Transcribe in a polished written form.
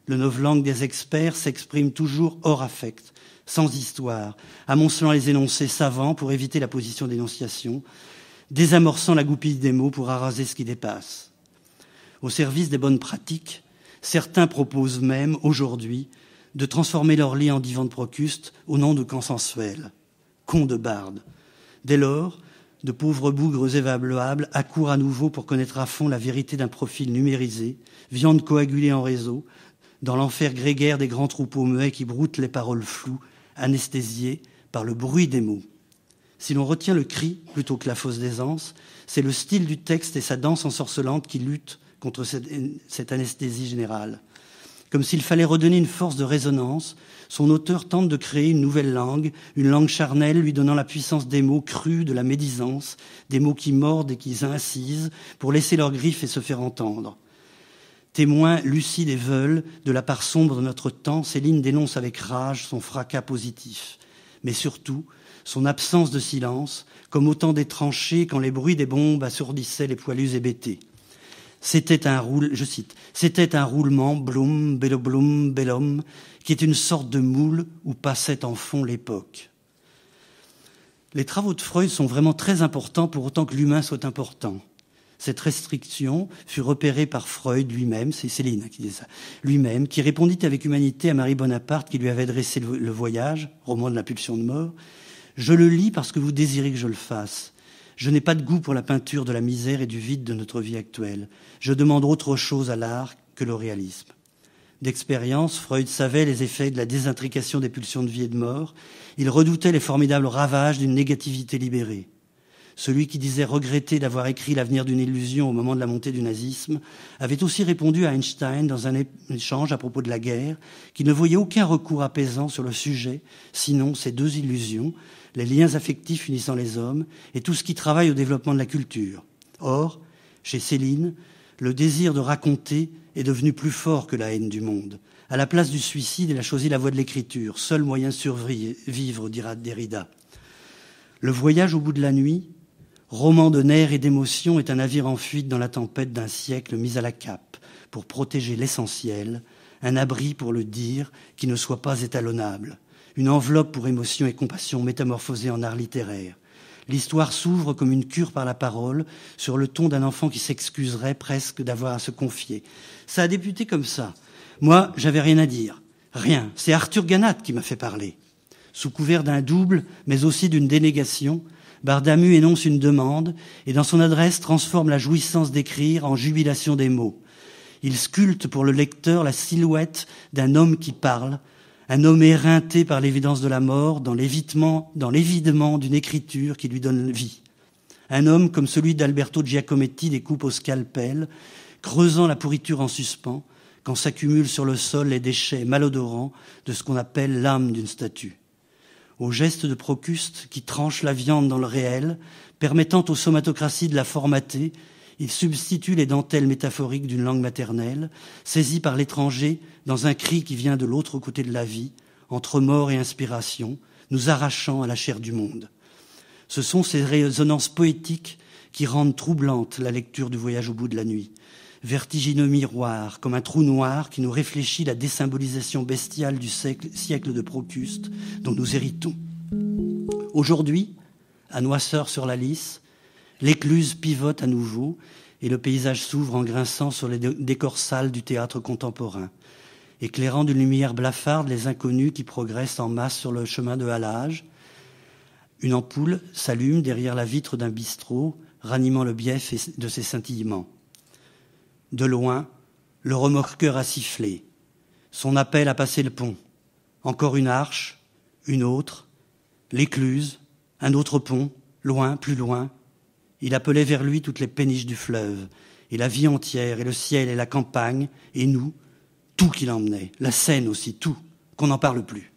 Le novlangue des experts s'exprime toujours hors affect, sans histoire, amoncelant les énoncés savants pour éviter la position d'énonciation, désamorçant la goupille des mots pour araser ce qui dépasse. Au service des bonnes pratiques, certains proposent même, aujourd'hui, de transformer leur lit en divan de Procuste au nom de consensuel. Con de barde. Dès lors, de pauvres bougres évaluables accourent à nouveau pour connaître à fond la vérité d'un profil numérisé, viande coagulée en réseau, dans l'enfer grégaire des grands troupeaux muets qui broutent les paroles floues, anesthésiées par le bruit des mots. Si l'on retient le cri plutôt que la fausse d'aisance, c'est le style du texte et sa danse ensorcelante qui luttent contre cette anesthésie générale. Comme s'il fallait redonner une force de résonance, son auteur tente de créer une nouvelle langue, une langue charnelle lui donnant la puissance des mots crus, de la médisance, des mots qui mordent et qui incisent pour laisser leurs griffes et se faire entendre. Témoin lucide et veule de la part sombre de notre temps, Céline dénonce avec rage son fracas positif, mais surtout son absence de silence, comme au temps des tranchées quand les bruits des bombes assourdissaient les poilus hébétés. C'était un roulement, bloum, bello-bloum, bellum, qui est une sorte de moule où passait en fond l'époque. Les travaux de Freud sont vraiment très importants pour autant que l'humain soit important. Cette restriction fut repérée par Freud lui-même, c'est Céline qui dit ça, lui-même, qui répondit avec humanité à Marie Bonaparte qui lui avait dressé le Voyage, roman de la pulsion de mort. « Je le lis parce que vous désirez que je le fasse. Je n'ai pas de goût pour la peinture de la misère et du vide de notre vie actuelle. Je demande autre chose à l'art que le réalisme. » D'expérience, Freud savait les effets de la désintrication des pulsions de vie et de mort. Il redoutait les formidables ravages d'une négativité libérée. Celui qui disait regretter d'avoir écrit L'avenir d'une illusion au moment de la montée du nazisme avait aussi répondu à Einstein dans un échange à propos de la guerre qu'il ne voyait aucun recours apaisant sur le sujet, sinon ces deux illusions, les liens affectifs unissant les hommes et tout ce qui travaille au développement de la culture. Or, chez Céline, le désir de raconter est devenu plus fort que la haine du monde. À la place du suicide, elle a choisi la voie de l'écriture, seul moyen de survivre, dira Derrida. Le voyage au bout de la nuit, roman de nerfs et d'émotions, est un navire en fuite dans la tempête d'un siècle mis à la cape pour protéger l'essentiel, un abri pour le dire qui ne soit pas étalonnable, une enveloppe pour émotion et compassion métamorphosée en art littéraire. L'histoire s'ouvre comme une cure par la parole, sur le ton d'un enfant qui s'excuserait presque d'avoir à se confier. Ça a débuté comme ça. Moi, j'avais rien à dire. Rien. C'est Arthur Ganat qui m'a fait parler. Sous couvert d'un double, mais aussi d'une dénégation, Bardamu énonce une demande et dans son adresse transforme la jouissance d'écrire en jubilation des mots. Il sculpte pour le lecteur la silhouette d'un homme qui parle, un homme éreinté par l'évidence de la mort dans l'évidement d'une écriture qui lui donne vie. Un homme comme celui d'Alberto Giacometti découpe au scalpel, creusant la pourriture en suspens quand s'accumulent sur le sol les déchets malodorants de ce qu'on appelle l'âme d'une statue. Au geste de Procuste qui tranche la viande dans le réel, permettant aux somatocraties de la formater, il substitue les dentelles métaphoriques d'une langue maternelle, saisie par l'étranger dans un cri qui vient de l'autre côté de la vie, entre mort et inspiration, nous arrachant à la chair du monde. Ce sont ces résonances poétiques qui rendent troublante la lecture du Voyage au bout de la nuit. Vertigineux miroir, comme un trou noir qui nous réfléchit la désymbolisation bestiale du siècle de Procuste dont nous héritons. Aujourd'hui, à Noisseur-sur-la-Lys, l'écluse pivote à nouveau et le paysage s'ouvre en grinçant sur les décors sales du théâtre contemporain, éclairant d'une lumière blafarde les inconnus qui progressent en masse sur le chemin de halage. Une ampoule s'allume derrière la vitre d'un bistrot, ranimant le bief de ses scintillements. De loin, le remorqueur a sifflé. Son appel à passer le pont. Encore une arche, une autre, l'écluse, un autre pont, loin, plus loin. Il appelait vers lui toutes les péniches du fleuve, et la vie entière, et le ciel, et la campagne, et nous, tout qu'il emmenait, la Seine aussi, tout, qu'on n'en parle plus.